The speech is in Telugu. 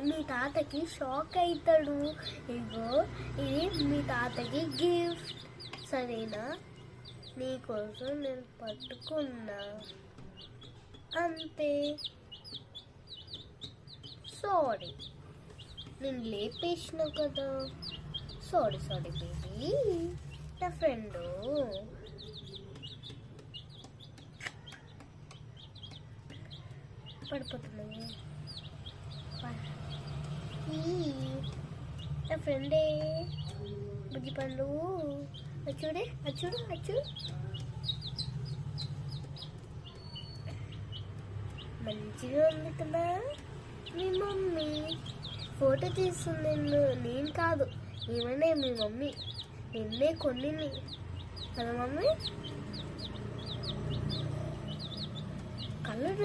మీ తాతకి షాక్ అవుతాడు. ఇగో ఇది మీ తాతకి గిఫ్ట్, సరేనా? నీకోసం నేను పట్టుకున్నా అంతే. సారీ, నేను లేపేసిన కదా. సారీ బేబీ, నా ఫ్రెండ్. పడిపోతున్నాయి నా ఫ్రెండే బుజ్జి పండు. అచ్చుడే అచ్చుడు అచ్చు. మంచిగా ఉంది కదా. మీ మమ్మీ ఫోటో తీస్తుంది. నేను కాదు, ఏమన్నా మీ మమ్మీ నిన్నే కొన్ని కదా మమ్మీ. కలర్